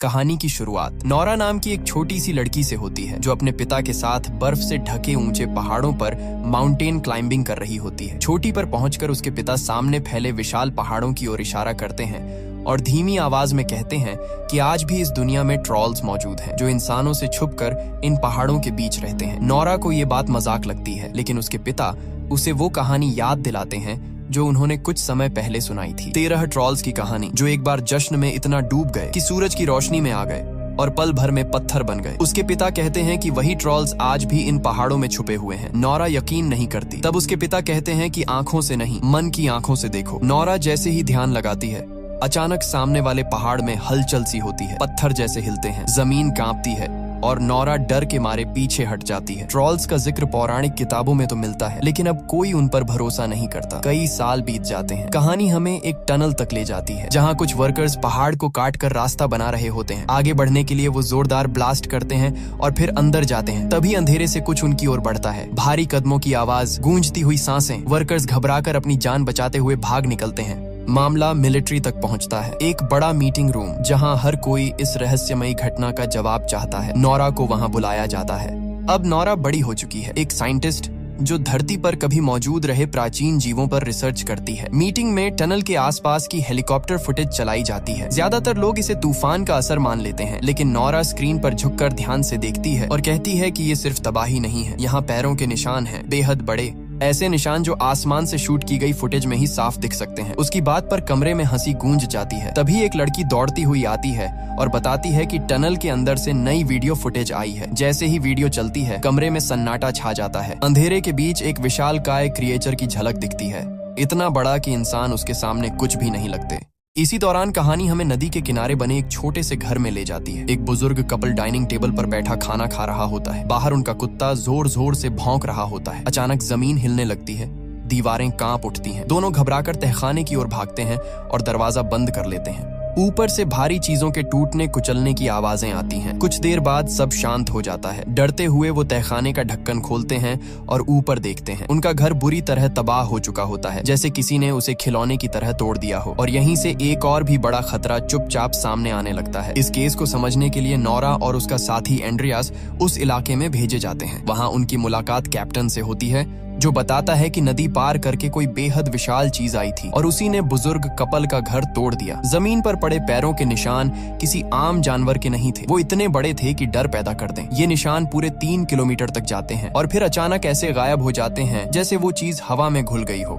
कहानी की शुरुआत नौरा नाम की एक छोटी सी लड़की से होती है जो अपने पिता के साथ बर्फ से ढके ऊंचे पहाड़ों पर माउंटेन क्लाइंबिंग कर रही होती है। चोटी पर पहुंचकर उसके पिता सामने फैले विशाल पहाड़ों की ओर इशारा करते हैं और धीमी आवाज में कहते हैं कि आज भी इस दुनिया में ट्रॉल्स मौजूद हैं जो इंसानों से छुपकर इन पहाड़ों के बीच रहते हैं। नौरा को ये बात मजाक लगती है, लेकिन उसके पिता उसे वो कहानी याद दिलाते हैं जो उन्होंने कुछ समय पहले सुनाई थी। 13 ट्रॉल्स की कहानी जो एक बार जश्न में इतना डूब गए कि सूरज की रोशनी में आ गए और पल भर में पत्थर बन गए। उसके पिता कहते हैं कि वही ट्रॉल्स आज भी इन पहाड़ों में छुपे हुए हैं। नौरा यकीन नहीं करती। तब उसके पिता कहते हैं कि आंखों से नहीं, मन की आंखों से देखो। नौरा जैसे ही ध्यान लगाती है, अचानक सामने वाले पहाड़ में हलचल सी होती है। पत्थर जैसे हिलते हैं, जमीन कांपती है और नौरा डर के मारे पीछे हट जाती है। ट्रॉल्स का जिक्र पौराणिक किताबों में तो मिलता है, लेकिन अब कोई उन पर भरोसा नहीं करता। कई साल बीत जाते हैं। कहानी हमें एक टनल तक ले जाती है जहां कुछ वर्कर्स पहाड़ को काट कर रास्ता बना रहे होते हैं। आगे बढ़ने के लिए वो जोरदार ब्लास्ट करते हैं और फिर अंदर जाते हैं। तभी अंधेरे से कुछ उनकी ओर बढ़ता है। भारी कदमों की आवाज, गूंजती हुई सांसें। वर्कर्स घबराकर अपनी जान बचाते हुए भाग निकलते हैं। मामला मिलिट्री तक पहुंचता है। एक बड़ा मीटिंग रूम जहां हर कोई इस रहस्यमयी घटना का जवाब चाहता है। नौरा को वहां बुलाया जाता है। अब नौरा बड़ी हो चुकी है, एक साइंटिस्ट जो धरती पर कभी मौजूद रहे प्राचीन जीवों पर रिसर्च करती है। मीटिंग में टनल के आसपास की हेलीकॉप्टर फुटेज चलाई जाती है। ज्यादातर लोग इसे तूफान का असर मान लेते हैं, लेकिन नौरा स्क्रीन पर झुककर ध्यान से देखती है और कहती है कि ये सिर्फ तबाही नहीं है, यहाँ पैरों के निशान हैं, बेहद बड़े, ऐसे निशान जो आसमान से शूट की गई फुटेज में ही साफ दिख सकते हैं। उसकी बात पर कमरे में हंसी गूंज जाती है। तभी एक लड़की दौड़ती हुई आती है और बताती है कि टनल के अंदर से नई वीडियो फुटेज आई है। जैसे ही वीडियो चलती है, कमरे में सन्नाटा छा जाता है। अंधेरे के बीच एक विशालकाय क्रिएचर की झलक दिखती है, इतना बड़ा कि इंसान उसके सामने कुछ भी नहीं लगते। इसी दौरान कहानी हमें नदी के किनारे बने एक छोटे से घर में ले जाती है। एक बुजुर्ग कपल डाइनिंग टेबल पर बैठा खाना खा रहा होता है। बाहर उनका कुत्ता जोर जोर से भौंक रहा होता है। अचानक जमीन हिलने लगती है, दीवारें कांप उठती हैं। दोनों घबराकर तहखाने की ओर भागते हैं और दरवाजा बंद कर लेते हैं। ऊपर से भारी चीजों के टूटने कुचलने की आवाजें आती हैं। कुछ देर बाद सब शांत हो जाता है। डरते हुए वो तहखाने का ढक्कन खोलते हैं और ऊपर देखते हैं। उनका घर बुरी तरह तबाह हो चुका होता है, जैसे किसी ने उसे खिलौने की तरह तोड़ दिया हो। और यहीं से एक और भी बड़ा खतरा चुपचाप सामने आने लगता है। इस केस को समझने के लिए नौरा और उसका साथी एंड्रियास उस इलाके में भेजे जाते हैं। वहां उनकी मुलाकात कैप्टन से होती है, जो बताता है कि नदी पार करके कोई बेहद विशाल चीज आई थी और उसी ने बुजुर्ग कपल का घर तोड़ दिया। जमीन पर पड़े पैरों के निशान किसी आम जानवर के नहीं थे। वो इतने बड़े थे कि डर पैदा कर दें। ये निशान पूरे 3 किलोमीटर तक जाते हैं और फिर अचानक ऐसे गायब हो जाते हैं जैसे वो चीज हवा में घुल गई हो।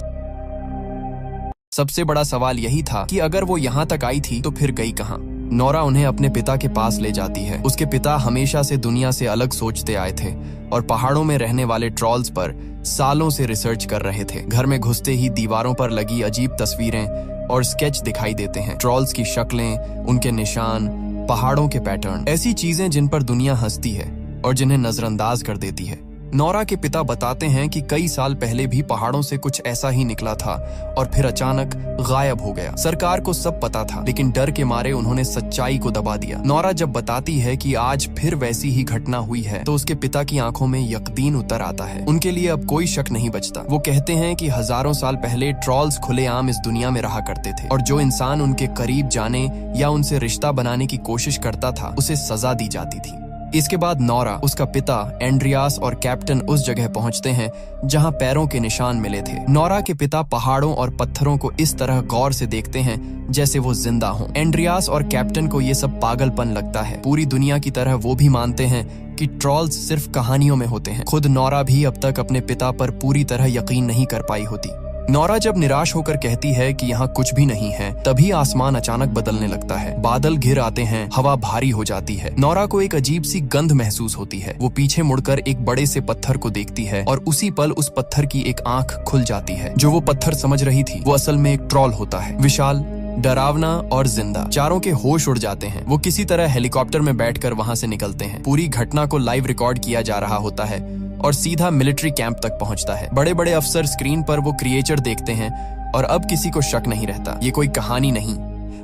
सबसे बड़ा सवाल यही था कि अगर वो यहाँ तक आई थी तो फिर गई कहाँ। नौरा उन्हें अपने पिता के पास ले जाती है। उसके पिता हमेशा से दुनिया से अलग सोचते आए थे और पहाड़ों में रहने वाले ट्रॉल्स पर सालों से रिसर्च कर रहे थे। घर में घुसते ही दीवारों पर लगी अजीब तस्वीरें और स्केच दिखाई देते हैं। ट्रॉल्स की शक्लें, उनके निशान, पहाड़ों के पैटर्न, ऐसी चीजें जिन पर दुनिया हंसती है और जिन्हें नजरअंदाज कर देती है। नौरा के पिता बताते हैं कि कई साल पहले भी पहाड़ों से कुछ ऐसा ही निकला था और फिर अचानक गायब हो गया। सरकार को सब पता था, लेकिन डर के मारे उन्होंने सच्चाई को दबा दिया। नौरा जब बताती है कि आज फिर वैसी ही घटना हुई है, तो उसके पिता की आंखों में यकीन उतर आता है। उनके लिए अब कोई शक नहीं बचता। वो कहते हैं कि हजारों साल पहले ट्रॉल्स खुलेआम इस दुनिया में रहा करते थे और जो इंसान उनके करीब जाने या उनसे रिश्ता बनाने की कोशिश करता था, उसे सजा दी जाती थी। इसके बाद नौरा, उसका पिता एंड्रियास और कैप्टन उस जगह पहुंचते हैं जहां पैरों के निशान मिले थे। नौरा के पिता पहाड़ों और पत्थरों को इस तरह गौर से देखते हैं जैसे वो जिंदा हों। एंड्रियास और कैप्टन को ये सब पागलपन लगता है। पूरी दुनिया की तरह वो भी मानते हैं कि ट्रॉल्स सिर्फ कहानियों में होते हैं। खुद नौरा भी अब तक अपने पिता पर पूरी तरह यकीन नहीं कर पाई होती। नौरा जब निराश होकर कहती है कि यहाँ कुछ भी नहीं है, तभी आसमान अचानक बदलने लगता है। बादल घिर आते हैं, हवा भारी हो जाती है। नौरा को एक अजीब सी गंध महसूस होती है। वो पीछे मुड़कर एक बड़े से पत्थर को देखती है और उसी पल उस पत्थर की एक आंख खुल जाती है। जो वो पत्थर समझ रही थी, वो असल में एक ट्रॉल होता है, विशाल, डरावना और जिंदा। चारों के होश उड़ जाते हैं। वो किसी तरह हेलीकॉप्टर में बैठकर वहां से निकलते हैं। पूरी घटना को लाइव रिकॉर्ड किया जा रहा होता है और सीधा मिलिट्री कैंप तक पहुंचता है। बड़े बड़े अफसर स्क्रीन पर वो क्रिएचर देखते हैं और अब किसी को शक नहीं रहता। ये कोई कहानी नहीं,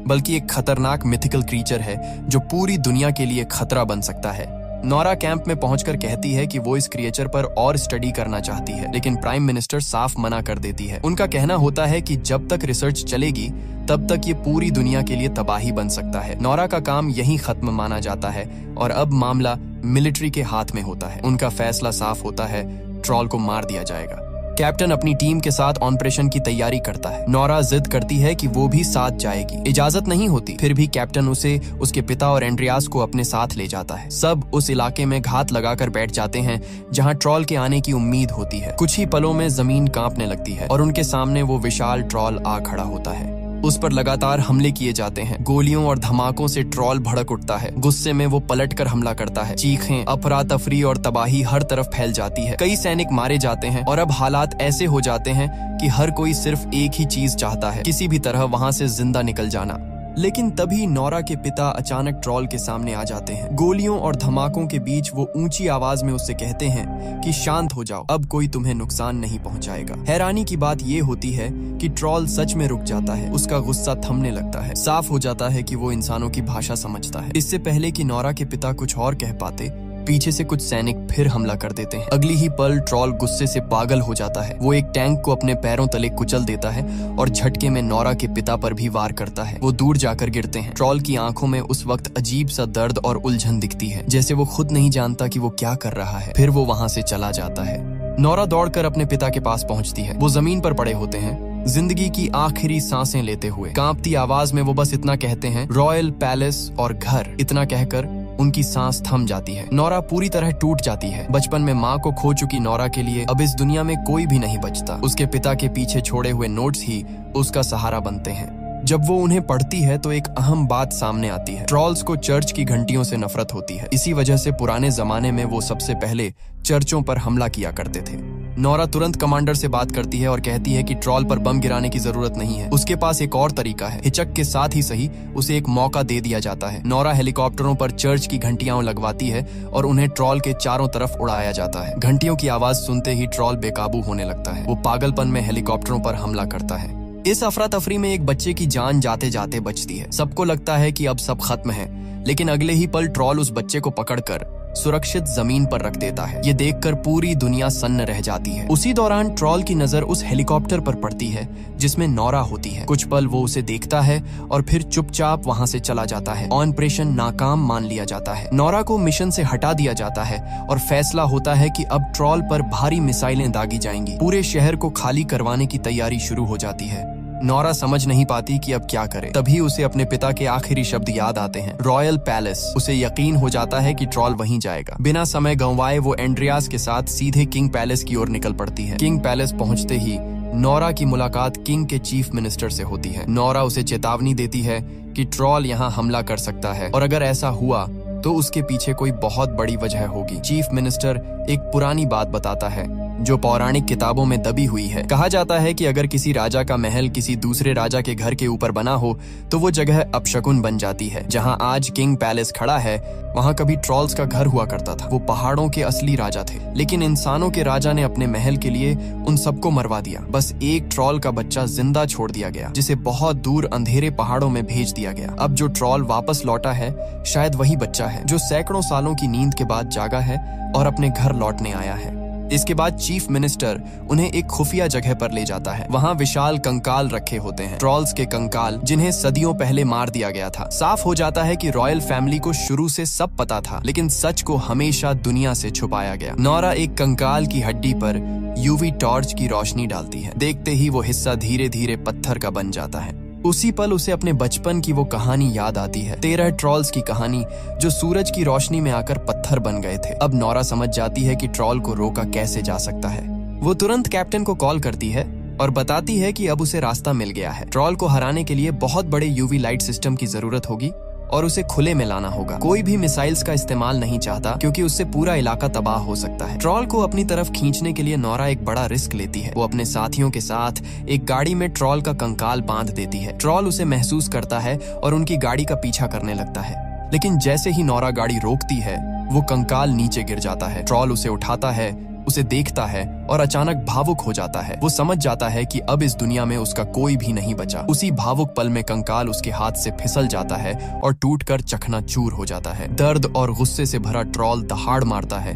बल्कि एक खतरनाक मिथिकल क्रीचर है जो पूरी दुनिया के लिए खतरा बन सकता है। नोरा कैंप में पहुंचकर कहती है कि वो इस क्रिएचर पर और स्टडी करना चाहती है, लेकिन प्राइम मिनिस्टर साफ मना कर देती है। उनका कहना होता है कि जब तक रिसर्च चलेगी तब तक ये पूरी दुनिया के लिए तबाही बन सकता है। नोरा का काम यहीं खत्म माना जाता है और अब मामला मिलिट्री के हाथ में होता है। उनका फैसला साफ होता है, ट्रॉल को मार दिया जाएगा। कैप्टन अपनी टीम के साथ ऑपरेशन की तैयारी करता है। नोरा जिद करती है कि वो भी साथ जाएगी। इजाजत नहीं होती, फिर भी कैप्टन उसे उसके पिता और एंड्रियास को अपने साथ ले जाता है। सब उस इलाके में घात लगाकर बैठ जाते हैं जहां ट्रॉल के आने की उम्मीद होती है। कुछ ही पलों में जमीन कांपने लगती है और उनके सामने वो विशाल ट्रॉल आ खड़ा होता है। उस पर लगातार हमले किए जाते हैं। गोलियों और धमाकों से ट्रॉल भड़क उठता है। गुस्से में वो पलटकर हमला करता है। चीखें, अफरा तफरी और तबाही हर तरफ फैल जाती है। कई सैनिक मारे जाते हैं और अब हालात ऐसे हो जाते हैं कि हर कोई सिर्फ एक ही चीज चाहता है, किसी भी तरह वहां से जिंदा निकल जाना। लेकिन तभी नोरा के पिता अचानक ट्रॉल के सामने आ जाते हैं। गोलियों और धमाकों के बीच वो ऊंची आवाज में उससे कहते हैं कि शांत हो जाओ, अब कोई तुम्हें नुकसान नहीं पहुंचाएगा। हैरानी की बात ये होती है कि ट्रॉल सच में रुक जाता है। उसका गुस्सा थमने लगता है। साफ हो जाता है कि वो इंसानों की भाषा समझता है। इससे पहले कि नोरा के पिता कुछ और कह पाते, पीछे से कुछ सैनिक फिर हमला कर देते हैं। अगली ही पल ट्रॉल गुस्से से पागल हो जाता है। वो एक टैंक को अपने पैरों तले कुचल देता है और झटके में नोरा के पिता पर भी वार करता है। वो दूर जाकर गिरते हैं। ट्रॉल की आंखों में उस वक्त अजीब सा दर्द और उलझन दिखती है, जैसे वो खुद नहीं जानता कि वो क्या कर रहा है। फिर वो वहां से चला जाता है। नोरा दौड़कर अपने पिता के पास पहुंचती है। वो जमीन पर पड़े होते हैं, जिंदगी की आखिरी सांसें लेते हुए। कांपती आवाज में वो बस इतना कहते हैं, रॉयल पैलेस और घर। इतना कहकर उनकी सांस थम जाती है। नोरा पूरी तरह टूट जाती है। बचपन में माँ को खो चुकी नोरा के लिए अब इस दुनिया में कोई भी नहीं बचता। उसके पिता के पीछे छोड़े हुए नोट्स ही उसका सहारा बनते हैं। जब वो उन्हें पढ़ती है तो एक अहम बात सामने आती है। ट्रॉल्स को चर्च की घंटियों से नफरत होती है। इसी वजह से पुराने जमाने में वो सबसे पहले चर्चों पर हमला किया करते थे। नोरा तुरंत कमांडर से बात करती है और कहती है कि ट्रॉल पर बम गिराने की जरूरत नहीं है। उसके पास एक और तरीका है। हिचक के साथ ही सही उसे एक मौका दे दिया जाता है। नोरा हेलीकॉप्टरों पर चर्च की घंटियां लगवाती है और उन्हें ट्रॉल के चारों तरफ उड़ाया जाता है। घंटियों की आवाज सुनते ही ट्रॉल बेकाबू होने लगता है। वो पागलपन में हेलीकॉप्टरों पर हमला करता है। इस अफरा तफरी में एक बच्चे की जान जाते जाते बचती है। सबको लगता है कि अब सब खत्म है, लेकिन अगले ही पल ट्रॉल उस बच्चे को पकड़कर सुरक्षित जमीन पर रख देता है। ये देखकर पूरी दुनिया सन्न रह जाती है। उसी दौरान ट्रॉल की नजर उस हेलीकॉप्टर पर पड़ती है जिसमें नोरा होती है। कुछ पल वो उसे देखता है और फिर चुपचाप वहां से चला जाता है। ऑपरेशन नाकाम मान लिया जाता है। नोरा को मिशन से हटा दिया जाता है और फैसला होता है कि अब ट्रॉल पर भारी मिसाइलें दागी जाएंगी। पूरे शहर को खाली करवाने की तैयारी शुरू हो जाती है। नोरा समझ नहीं पाती कि अब क्या करे। तभी उसे अपने पिता के आखिरी शब्द याद आते हैं, रॉयल पैलेस। उसे यकीन हो जाता है कि ट्रॉल वहीं जाएगा। बिना समय गंवाए वो एंड्रियास के साथ सीधे किंग पैलेस की ओर निकल पड़ती है। किंग पैलेस पहुंचते ही नोरा की मुलाकात किंग के चीफ मिनिस्टर से होती है। नोरा उसे चेतावनी देती है कि ट्रॉल यहाँ हमला कर सकता है और अगर ऐसा हुआ तो उसके पीछे कोई बहुत बड़ी वजह होगी। चीफ मिनिस्टर एक पुरानी बात बताता है जो पौराणिक किताबों में दबी हुई है। कहा जाता है कि अगर किसी राजा का महल किसी दूसरे राजा के घर के ऊपर बना हो तो वो जगह अपशकुन बन जाती है। जहां आज किंग पैलेस खड़ा है वहां कभी ट्रॉल्स का घर हुआ करता था। वो पहाड़ों के असली राजा थे, लेकिन इंसानों के राजा ने अपने महल के लिए उन सबको मरवा दिया। बस एक ट्रॉल का बच्चा जिंदा छोड़ दिया गया, जिसे बहुत दूर अंधेरे पहाड़ों में भेज दिया गया। अब जो ट्रॉल वापस लौटा है शायद वही बच्चा है जो सैकड़ों सालों की नींद के बाद जागा है और अपने घर लौटने आया है। इसके बाद चीफ मिनिस्टर उन्हें एक खुफिया जगह पर ले जाता है। वहाँ विशाल कंकाल रखे होते हैं, ट्रॉल्स के कंकाल जिन्हें सदियों पहले मार दिया गया था। साफ हो जाता है कि रॉयल फैमिली को शुरू से सब पता था, लेकिन सच को हमेशा दुनिया से छुपाया गया। नोरा एक कंकाल की हड्डी पर यूवी टॉर्च की रोशनी डालती है। देखते ही वो हिस्सा धीरे धीरे पत्थर का बन जाता है। उसी पल उसे अपने बचपन की वो कहानी याद आती है, 13 ट्रॉल्स की कहानी जो सूरज की रोशनी में आकर पत्थर बन गए थे। अब नोरा समझ जाती है कि ट्रॉल को रोका कैसे जा सकता है। वो तुरंत कैप्टन को कॉल करती है और बताती है कि अब उसे रास्ता मिल गया है। ट्रॉल को हराने के लिए बहुत बड़े यूवी लाइट सिस्टम की जरूरत होगी और उसे खुले में लाना होगा। कोई भी मिसाइल्स का इस्तेमाल नहीं चाहता क्योंकि उससे पूरा इलाका तबाह हो सकता है। ट्रॉल को अपनी तरफ खींचने के लिए नोरा एक बड़ा रिस्क लेती है। वो अपने साथियों के साथ एक गाड़ी में ट्रॉल का कंकाल बांध देती है। ट्रॉल उसे महसूस करता है और उनकी गाड़ी का पीछा करने लगता है, लेकिन जैसे ही नोरा गाड़ी रोकती है वो कंकाल नीचे गिर जाता है। ट्रॉल उसे उठाता है उसे देखता है और अचानक भावुक हो जाता है। वो समझ जाता है कि अब इस दुनिया में उसका कोई भी नहीं बचा। उसी भावुक पल में कंकाल उसके हाथ से फिसल जाता है और टूटकर चकनाचूर हो जाता है। दर्द और गुस्से से भरा ट्रॉल दहाड़ मारता है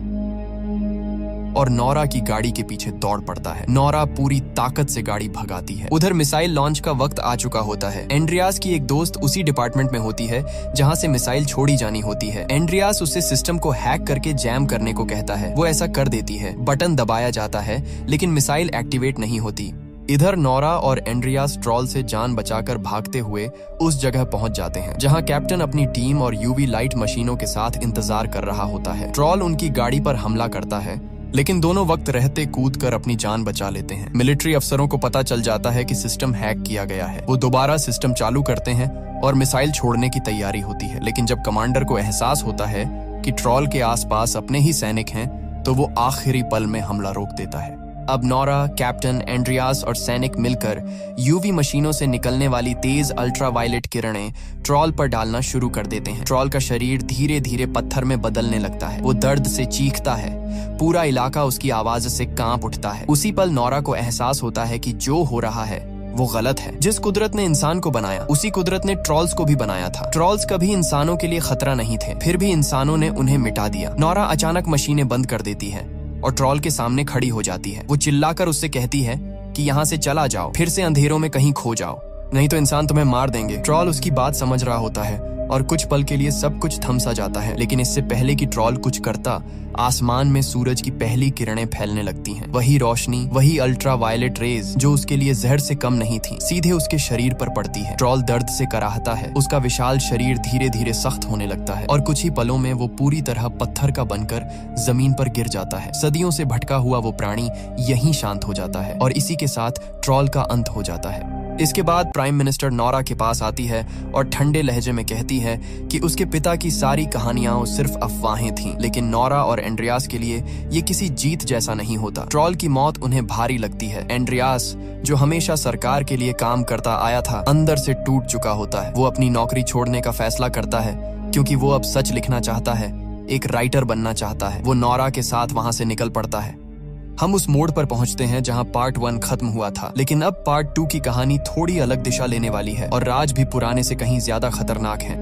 और नोरा की गाड़ी के पीछे दौड़ पड़ता है। नोरा पूरी ताकत से गाड़ी भगाती है। उधर मिसाइल लॉन्च का वक्त आ चुका होता है। एंड्रियास की एक दोस्त उसी डिपार्टमेंट में होती है जहां से मिसाइल छोड़ी जानी होती है। एंड्रियास उससे सिस्टम को हैक करके जैम करने को कहता है। वो ऐसा कर देती है। बटन दबाया जाता है लेकिन मिसाइल एक्टिवेट नहीं होती। इधर नोरा और एंड्रियास ट्रॉल से जान बचाकर भागते हुए उस जगह पहुंच जाते हैं जहां कैप्टन अपनी टीम और यूवी लाइट मशीनों के साथ इंतजार कर रहा होता है। ट्रॉल उनकी गाड़ी पर हमला करता है लेकिन दोनों वक्त रहते कूदकर अपनी जान बचा लेते हैं। मिलिट्री अफसरों को पता चल जाता है कि सिस्टम हैक किया गया है। वो दोबारा सिस्टम चालू करते हैं और मिसाइल छोड़ने की तैयारी होती है। लेकिन जब कमांडर को एहसास होता है कि ट्रॉल के आसपास अपने ही सैनिक हैं, तो वो आखिरी पल में हमला रोक देता है। अब नोरा, कैप्टन, एंड्रियास और सैनिक मिलकर यूवी मशीनों से निकलने वाली तेज अल्ट्रावायलेट किरणें ट्रॉल पर डालना शुरू कर देते हैं। ट्रॉल का शरीर धीरे धीरे पत्थर में बदलने लगता है। वो दर्द से चीखता है। पूरा इलाका उसकी आवाज से कांप उठता है। उसी पल नोरा को एहसास होता है कि जो हो रहा है वो गलत है। जिस कुदरत ने इंसान को बनाया, उसी कुदरत ने ट्रॉल्स को भी बनाया था। ट्रॉल्स कभी इंसानों के लिए खतरा नहीं थे, फिर भी इंसानों ने उन्हें मिटा दिया। नोरा अचानक मशीनें बंद कर देती है और ट्रॉल के सामने खड़ी हो जाती है। वो चिल्लाकर उससे कहती है कि यहाँ से चला जाओ, फिर से अंधेरों में कहीं खो जाओ, नहीं तो इंसान तुम्हें मार देंगे। ट्रॉल उसकी बात समझ रहा होता है और कुछ पल के लिए सब कुछ थम सा जाता है। लेकिन इससे पहले कि ट्रॉल कुछ करता, आसमान में सूरज की पहली किरणें फैलने लगती हैं। वही रोशनी, वही अल्ट्रावायलेट रेज जो उसके लिए जहर से कम नहीं थी, सीधे उसके शरीर पर पड़ती है। ट्रॉल दर्द से कराहता है। उसका विशाल शरीर धीरे धीरे सख्त होने लगता है और कुछ ही पलों में वो पूरी तरह पत्थर का बनकर जमीन पर गिर जाता है। सदियों से भटका हुआ वो प्राणी यहीं शांत हो जाता है और इसी के साथ ट्रॉल का अंत हो जाता है। इसके बाद प्राइम मिनिस्टर नोरा के पास आती है और ठंडे लहजे में कहती है कि उसके पिता की सारी कहानियां सिर्फ अफवाहें थीं। लेकिन नोरा और एंड्रियास के लिए ये किसी जीत जैसा नहीं होता। ट्रॉल की मौत उन्हें भारी लगती है। एंड्रियास, जो हमेशा सरकार के लिए काम करता आया था, अंदर से टूट चुका होता है। वो अपनी नौकरी छोड़ने का फैसला करता है क्योंकि वो अब सच लिखना चाहता है, एक राइटर बनना चाहता है। वो नोरा के साथ वहां से निकल पड़ता है। हम उस मोड़ पर पहुंचते हैं जहां पार्ट 1 खत्म हुआ था, लेकिन अब पार्ट 2 की कहानी थोड़ी अलग दिशा लेने वाली है और राज भी पुराने से कहीं ज्यादा खतरनाक है।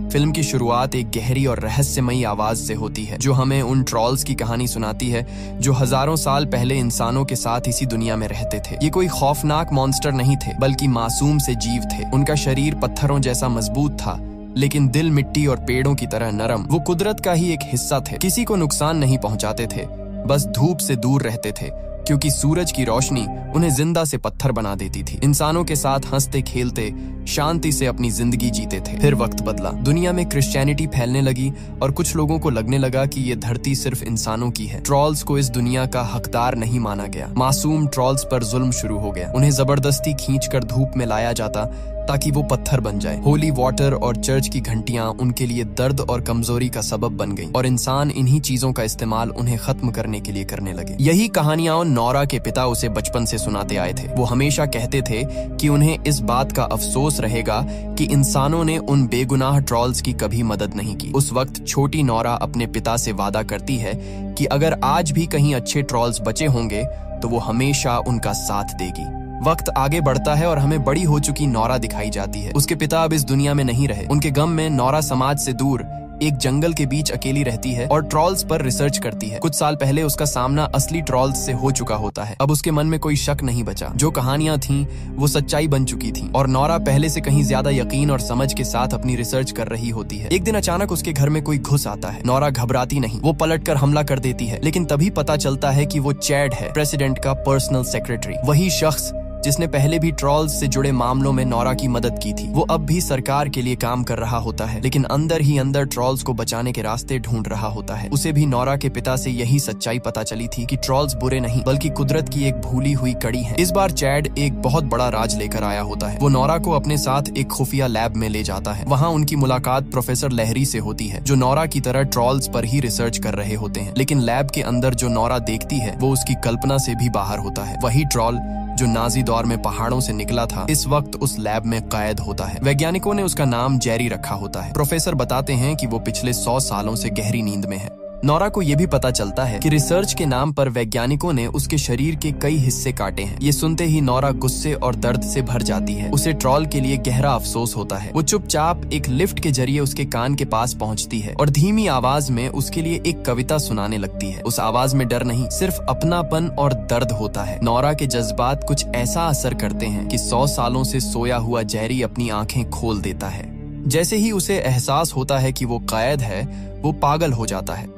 फिल्म की शुरुआत एक गहरी और रहस्यमयी आवाज से होती है जो हमें उन ट्रॉल्स की कहानी सुनाती है जो हजारों साल पहले इंसानों के साथ इसी दुनिया में रहते थे। ये कोई खौफनाक मॉन्स्टर नहीं थे, बल्कि मासूम से जीव थे। उनका शरीर पत्थरों जैसा मजबूत था, लेकिन दिल मिट्टी और पेड़ों की तरह नरम। वो कुदरत का ही एक हिस्सा थे। किसी को नुकसान नहीं पहुंचाते थे, बस धूप से दूर रहते थे क्योंकि सूरज की रोशनी उन्हें जिंदा से पत्थर बना देती थी। इंसानों के साथ हंसते खेलते शांति से अपनी जिंदगी जीते थे। फिर वक्त बदला। दुनिया में क्रिश्चियनिटी फैलने लगी और कुछ लोगों को लगने लगा कि ये धरती सिर्फ इंसानों की है। ट्रॉल्स को इस दुनिया का हकदार नहीं माना गया। मासूम ट्रॉल्स पर जुल्म शुरू हो गया। उन्हें जबरदस्ती खींचकर धूप में लाया जाता ताकि वो पत्थर बन जाए। होली वाटर और चर्च की घंटियां उनके लिए दर्द और कमजोरी का सबब बन गईं और इंसान इन्हीं चीजों का इस्तेमाल उन्हें खत्म करने के लिए करने लगे। यही कहानियां नोरा के पिता उसे बचपन से सुनाते आए थे। वो हमेशा कहते थे कि उन्हें इस बात का अफसोस रहेगा कि इंसानों ने उन बेगुनाह ट्रॉल्स की कभी मदद नहीं की। उस वक्त छोटी नोरा अपने पिता से वादा करती है कि अगर आज भी कहीं अच्छे ट्रॉल्स बचे होंगे तो वो हमेशा उनका साथ देगी। वक्त आगे बढ़ता है और हमें बड़ी हो चुकी नोरा दिखाई जाती है। उसके पिता अब इस दुनिया में नहीं रहे। उनके गम में नोरा समाज से दूर एक जंगल के बीच अकेली रहती है और ट्रॉल्स पर रिसर्च करती है। कुछ साल पहले उसका सामना असली ट्रॉल्स से हो चुका होता है। अब उसके मन में कोई शक नहीं बचा। जो कहानियां थीं वो सच्चाई बन चुकी थीं और नोरा पहले से कहीं ज्यादा यकीन और समझ के साथ अपनी रिसर्च कर रही होती है। एक दिन अचानक उसके घर में कोई घुस आता है। नोरा घबराती नहीं, वो पलटकर हमला कर देती है। लेकिन तभी पता चलता है कि वो चैड है, प्रेसिडेंट का पर्सनल सेक्रेटरी। वही शख्स जिसने पहले भी ट्रॉल्स से जुड़े मामलों में नोरा की मदद की थी। वो अब भी सरकार के लिए काम कर रहा होता है, लेकिन अंदर ही अंदर ट्रॉल्स को बचाने के रास्ते ढूंढ रहा होता है। उसे भी नोरा के पिता से यही सच्चाई पता चली थी कि ट्रॉल्स बुरे नहीं बल्कि कुदरत की एक भूली हुई कड़ी है। इस बार चैड एक बहुत बड़ा राज लेकर आया होता है। वो नोरा को अपने साथ एक खुफिया लैब में ले जाता है। वहाँ उनकी मुलाकात प्रोफेसर लहरी से होती है जो नोरा की तरह ट्रॉल्स पर ही रिसर्च कर रहे होते हैं। लेकिन लैब के अंदर जो नोरा देखती है वो उसकी कल्पना से भी बाहर होता है। वही ट्रॉल जो नाजी दौर में पहाड़ों से निकला था इस वक्त उस लैब में कैद होता है। वैज्ञानिकों ने उसका नाम जेरी रखा होता है। प्रोफेसर बताते हैं कि वो पिछले 100 सालों से गहरी नींद में है। नोरा को यह भी पता चलता है कि रिसर्च के नाम पर वैज्ञानिकों ने उसके शरीर के कई हिस्से काटे हैं। ये सुनते ही नोरा गुस्से और दर्द से भर जाती है। उसे ट्रॉल के लिए गहरा अफसोस होता है। वो चुपचाप एक लिफ्ट के जरिए उसके कान के पास पहुंचती है और धीमी आवाज में उसके लिए एक कविता सुनाने लगती है। उस आवाज में डर नहीं, सिर्फ अपनापन और दर्द होता है। नोरा के जज्बात कुछ ऐसा असर करते हैं कि 100 सालों से सोया हुआ जेरी अपनी आंखें खोल देता है। जैसे ही उसे एहसास होता है कि वो कैद है, वो पागल हो जाता है।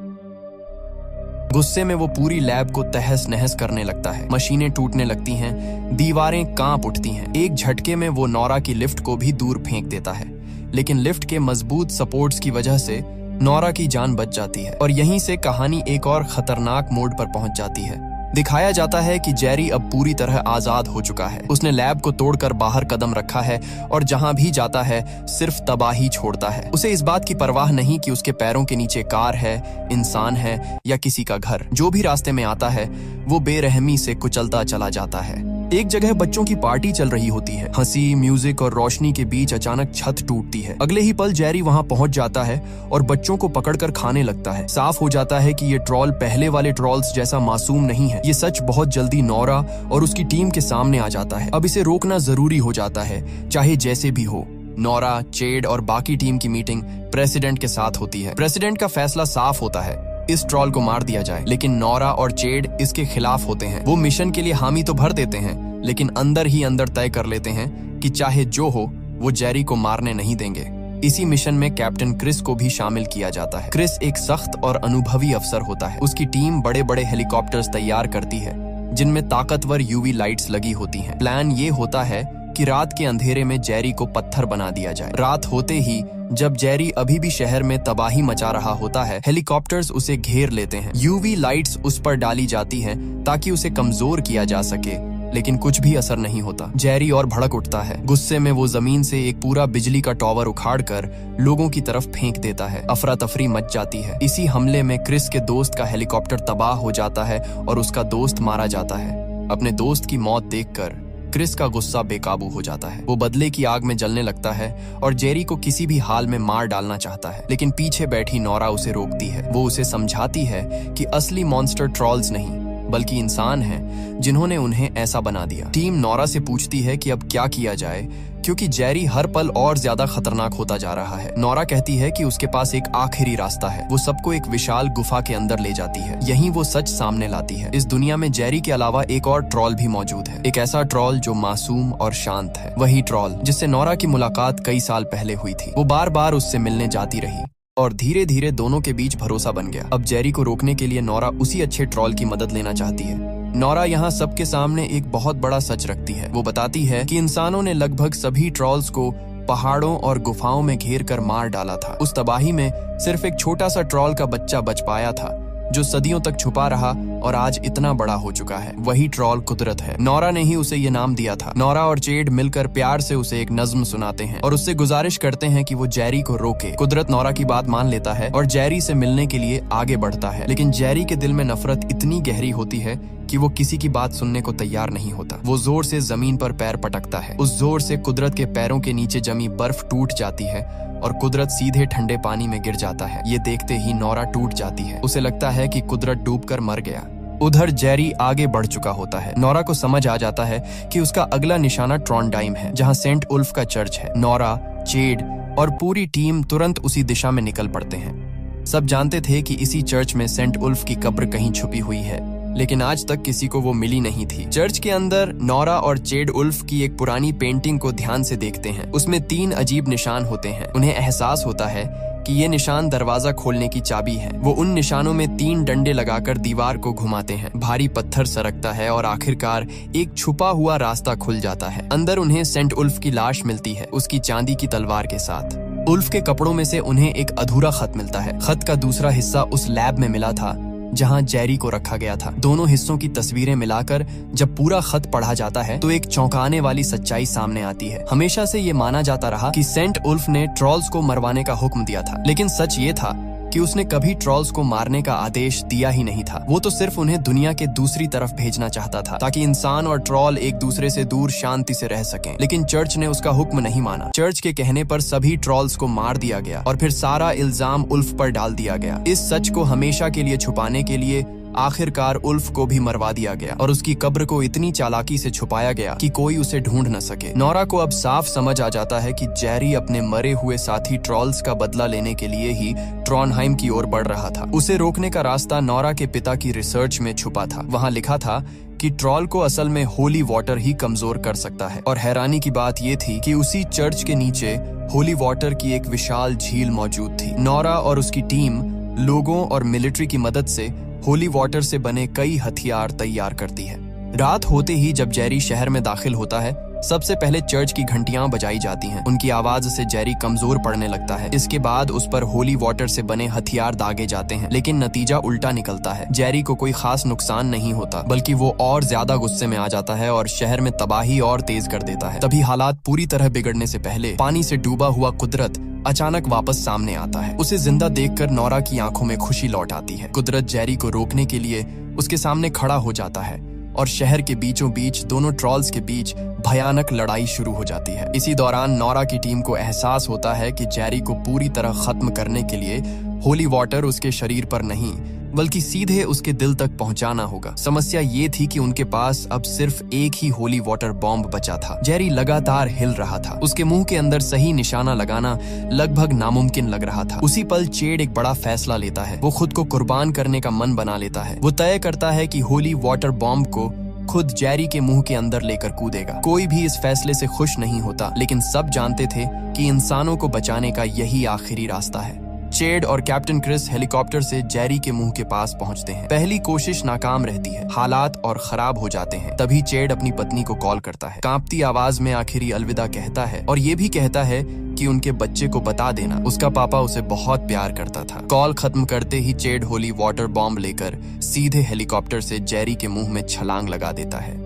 गुस्से में वो पूरी लैब को तहस नहस करने लगता है। मशीनें टूटने लगती हैं, दीवारें कांप उठती हैं। एक झटके में वो नोरा की लिफ्ट को भी दूर फेंक देता है, लेकिन लिफ्ट के मजबूत सपोर्ट्स की वजह से नोरा की जान बच जाती है। और यहीं से कहानी एक और खतरनाक मोड़ पर पहुंच जाती है। दिखाया जाता है कि जेरी अब पूरी तरह आजाद हो चुका है। उसने लैब को तोड़कर बाहर कदम रखा है और जहां भी जाता है सिर्फ तबाही छोड़ता है। उसे इस बात की परवाह नहीं कि उसके पैरों के नीचे कार है, इंसान है या किसी का घर। जो भी रास्ते में आता है वो बेरहमी से कुचलता चला जाता है। एक जगह बच्चों की पार्टी चल रही होती है। हंसी, म्यूजिक और रोशनी के बीच अचानक छत टूटती है। अगले ही पल जेरी वहां पहुंच जाता है और बच्चों को पकड़कर खाने लगता है। साफ हो जाता है कि ये ट्रॉल पहले वाले ट्रॉल्स जैसा मासूम नहीं है। ये सच बहुत जल्दी नोरा और उसकी टीम के सामने आ जाता है। अब इसे रोकना जरूरी हो जाता है, चाहे जैसे भी हो। नोरा, चेड और बाकी टीम की मीटिंग प्रेसिडेंट के साथ होती है। प्रेसिडेंट का फैसला साफ होता है, इस ट्रॉल को मार दिया जाए। लेकिन नोरा और चेड इसके खिलाफ होते हैं। वो मिशन के लिए हामी तो भर देते हैं, लेकिन अंदर ही अंदर तय कर लेते हैं कि चाहे जो हो वो जेरी को मारने नहीं देंगे। इसी मिशन में कैप्टन क्रिस को भी शामिल किया जाता है। क्रिस एक सख्त और अनुभवी अफसर होता है। उसकी टीम बड़े बड़े हेलीकॉप्टर्स तैयार करती है, जिनमें ताकतवर यूवी लाइट्स लगी होती हैं। प्लान ये होता है कि रात के अंधेरे में जेरी को पत्थर बना दिया जाए। रात होते ही जब जेरी अभी भी शहर में तबाही मचा रहा होता है, हेलीकॉप्टर्स उसे घेर लेते हैं। यूवी लाइट्स उस पर डाली जाती हैं ताकि उसे कमजोर किया जा सके, लेकिन कुछ भी असर नहीं होता। जेरी और भड़क उठता है। गुस्से में वो जमीन से एक पूरा बिजली का टॉवर उखाड़कर लोगों की तरफ फेंक देता है। अफरा तफरी मच जाती है। इसी हमले में क्रिस के दोस्त का हेलीकॉप्टर तबाह हो जाता है और उसका दोस्त मारा जाता है। अपने दोस्त की मौत देखकर क्रिस का गुस्सा बेकाबू हो जाता है। वो बदले की आग में जलने लगता है और जेरी को किसी भी हाल में मार डालना चाहता है, लेकिन पीछे बैठी नोरा उसे रोकती है। वो उसे समझाती है कि असली मॉन्स्टर ट्रॉल्स नहीं बल्कि इंसान हैं जिन्होंने उन्हें ऐसा बना दिया। टीम नोरा से पूछती है कि अब क्या किया जाए, क्योंकि जेरी हर पल और ज्यादा खतरनाक होता जा रहा है। नोरा कहती है कि उसके पास एक आखिरी रास्ता है। वो सबको एक विशाल गुफा के अंदर ले जाती है। यहीं वो सच सामने लाती है। इस दुनिया में जेरी के अलावा एक और ट्रॉल भी मौजूद है। एक ऐसा ट्रॉल जो मासूम और शांत है। वही ट्रॉल जिससे नोरा की मुलाकात कई साल पहले हुई थी। वो बार बार उससे मिलने जाती रही और धीरे धीरे दोनों के बीच भरोसा बन गया। अब जेरी को रोकने के लिए नोरा उसी अच्छे ट्रॉल की मदद लेना चाहती है। नोरा यहाँ सबके सामने एक बहुत बड़ा सच रखती है। वो बताती है कि इंसानों ने लगभग सभी ट्रॉल्स को पहाड़ों और गुफाओं में घेर कर मार डाला था। उस तबाही में सिर्फ एक छोटा सा ट्रॉल का बच्चा बच पाया था, जो सदियों तक छुपा रहा और आज इतना बड़ा हो चुका है। वही ट्रॉल कुदरत है। नोरा ने ही उसे ये नाम दिया था। नोरा और चेड मिलकर प्यार से उसे एक नज्म सुनाते हैं और उससे गुजारिश करते हैं कि वो जेरी को रोके। कुदरत नोरा की बात मान लेता है और जेरी से मिलने के लिए आगे बढ़ता है, लेकिन जेरी के दिल में नफरत इतनी गहरी होती है कि वो किसी की बात सुनने को तैयार नहीं होता। वो जोर से जमीन पर पैर पटकता है। उस जोर से कुदरत के पैरों के नीचे जमी बर्फ टूट जाती है और कुदरत सीधे ठंडे पानी में गिर जाता है। ये देखते ही नोरा टूट जाती है। उसे लगता है कि कुदरत डूबकर मर गया। उधर जेरी आगे बढ़ चुका होता है। नोरा को समझ आ जाता है कि उसका अगला निशाना ट्रॉन्डाइम है, जहां सेंट उल्फ का चर्च है। नोरा, चेड और पूरी टीम तुरंत उसी दिशा में निकल पड़ते हैं। सब जानते थे कि इसी चर्च में सेंट उल्फ की कब्र कहीं छुपी हुई है, लेकिन आज तक किसी को वो मिली नहीं थी। चर्च के अंदर नोरा और चेड उल्फ की एक पुरानी पेंटिंग को ध्यान से देखते हैं। उसमें 3 अजीब निशान होते हैं। उन्हें एहसास होता है कि ये निशान दरवाजा खोलने की चाबी है। वो उन निशानों में 3 डंडे लगाकर दीवार को घुमाते हैं। भारी पत्थर सरकता है और आखिरकार एक छुपा हुआ रास्ता खुल जाता है। अंदर उन्हें सेंट उल्फ की लाश मिलती है, उसकी चांदी की तलवार के साथ। उल्फ के कपड़ों में से उन्हें एक अधूरा खत मिलता है। खत का दूसरा हिस्सा उस लैब में मिला था जहां जेरी को रखा गया था। दोनों हिस्सों की तस्वीरें मिलाकर जब पूरा खत पढ़ा जाता है तो एक चौंकाने वाली सच्चाई सामने आती है। हमेशा से ये माना जाता रहा कि सेंट उल्फ ने ट्रॉल्स को मरवाने का हुक्म दिया था, लेकिन सच ये था कि उसने कभी ट्रॉल्स को मारने का आदेश दिया ही नहीं था। वो तो सिर्फ उन्हें दुनिया के दूसरी तरफ भेजना चाहता था ताकि इंसान और ट्रॉल एक दूसरे से दूर शांति से रह सकें। लेकिन चर्च ने उसका हुक्म नहीं माना। चर्च के कहने पर सभी ट्रॉल्स को मार दिया गया और फिर सारा इल्जाम उल्फ पर डाल दिया गया। इस सच को हमेशा के लिए छुपाने के लिए आखिरकार उल्फ को भी मरवा दिया गया और उसकी कब्र को इतनी चालाकी से छुपाया गया कि कोई उसे ढूंढ न सके। नोरा को अब साफ समझ आ जाता है कि जेरी अपने मरे हुए साथी ट्रॉल्स का बदला लेने के लिए ही ट्रॉनहाइम की ओर बढ़ रहा था। उसे रोकने का रास्ता नोरा के पिता की रिसर्च में छुपा था। वहाँ लिखा था कि ट्रॉल को असल में होली वाटर ही कमजोर कर सकता है। और हैरानी की बात यह थी कि उसी चर्च के नीचे होली वाटर की एक विशाल झील मौजूद थी। नोरा और उसकी टीम लोगों और मिलिट्री की मदद से होली वाटर से बने कई हथियार तैयार करती है। रात होते ही जब जेरी शहर में दाखिल होता है, सबसे पहले चर्च की घंटियां बजाई जाती हैं। उनकी आवाज से जेरी कमजोर पड़ने लगता है। इसके बाद उस पर होली वाटर से बने हथियार दागे जाते हैं, लेकिन नतीजा उल्टा निकलता है। जेरी को कोई खास नुकसान नहीं होता, बल्कि वो और ज्यादा गुस्से में आ जाता है और शहर में तबाही और तेज कर देता है। तभी हालात पूरी तरह बिगड़ने से पहले पानी से डूबा हुआ कुदरत अचानक वापस सामने आता है। उसे जिंदा देखकर नोरा की आंखों में खुशी लौट आती है। कुदरत जेरी को रोकने के लिए उसके सामने खड़ा हो जाता है और शहर के बीचों बीच दोनों ट्रॉल्स के बीच भयानक लड़ाई शुरू हो जाती है। इसी दौरान नोरा की टीम को एहसास होता है कि जेरी को पूरी तरह खत्म करने के लिए होली वाटर उसके शरीर पर नहीं बल्कि सीधे उसके दिल तक पहुंचाना होगा। समस्या ये थी कि उनके पास अब सिर्फ एक ही होली वाटर बॉम्ब बचा था। जेरी लगातार हिल रहा था। उसके मुंह के अंदर सही निशाना लगाना लगभग नामुमकिन लग रहा था। उसी पल चेड एक बड़ा फैसला लेता है। वो खुद को कुर्बान करने का मन बना लेता है। वो तय करता है कि होली वाटर बॉम्ब को खुद जेरी के मुंह के अंदर लेकर कूदेगा। कोई भी इस फैसले से खुश नहीं होता, लेकिन सब जानते थे कि इंसानों को बचाने का यही आखिरी रास्ता है। चेड और कैप्टन क्रिस हेलीकॉप्टर से जेरी के मुंह के पास पहुंचते हैं। पहली कोशिश नाकाम रहती है। हालात और खराब हो जाते हैं। तभी चेड अपनी पत्नी को कॉल करता है। कांपती आवाज में आखिरी अलविदा कहता है और ये भी कहता है कि उनके बच्चे को बता देना उसका पापा उसे बहुत प्यार करता था। कॉल खत्म करते ही चेड होली वाटर बॉम्ब लेकर सीधे हेलीकॉप्टर से जेरी के मुंह में छलांग लगा देता है।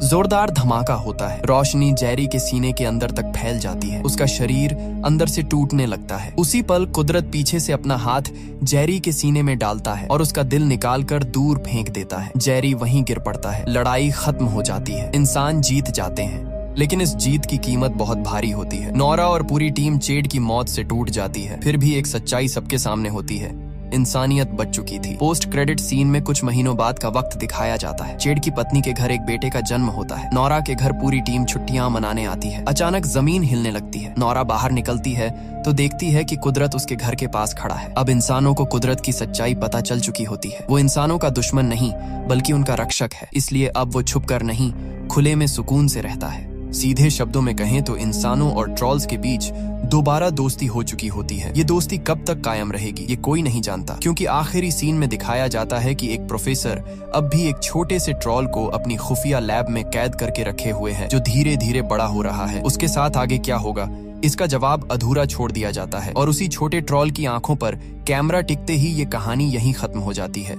जोरदार धमाका होता है। रोशनी जेरी के सीने के अंदर तक फैल जाती है। उसका शरीर अंदर से टूटने लगता है। उसी पल कुदरत पीछे से अपना हाथ जेरी के सीने में डालता है और उसका दिल निकालकर दूर फेंक देता है। जेरी वहीं गिर पड़ता है। लड़ाई खत्म हो जाती है। इंसान जीत जाते हैं, लेकिन इस जीत की कीमत बहुत भारी होती है। नोरा और पूरी टीम चेड की मौत से टूट जाती है। फिर भी एक सच्चाई सबके सामने होती है। इंसानियत बच चुकी थी। पोस्ट क्रेडिट सीन में कुछ महीनों बाद का वक्त दिखाया जाता है। चेड की पत्नी के घर एक बेटे का जन्म होता है। नोरा के घर पूरी टीम छुट्टियां मनाने आती है। अचानक जमीन हिलने लगती है। नोरा बाहर निकलती है तो देखती है कि कुदरत उसके घर के पास खड़ा है। अब इंसानों को कुदरत की सच्चाई पता चल चुकी होती है। वो इंसानों का दुश्मन नहीं बल्कि उनका रक्षक है। इसलिए अब वो छुप कर नहीं, खुले में सुकून से रहता है। सीधे शब्दों में कहें तो इंसानों और ट्रॉल्स के बीच दोबारा दोस्ती हो चुकी होती है। ये दोस्ती कब तक कायम रहेगी ये कोई नहीं जानता, क्योंकि आखिरी सीन में दिखाया जाता है कि एक प्रोफेसर अब भी एक छोटे से ट्रॉल को अपनी खुफिया लैब में कैद करके रखे हुए है, जो धीरे धीरे बड़ा हो रहा है। उसके साथ आगे क्या होगा इसका जवाब अधूरा छोड़ दिया जाता है और उसी छोटे ट्रॉल की आंखों पर कैमरा टिकते ही ये कहानी यहीं खत्म हो जाती है।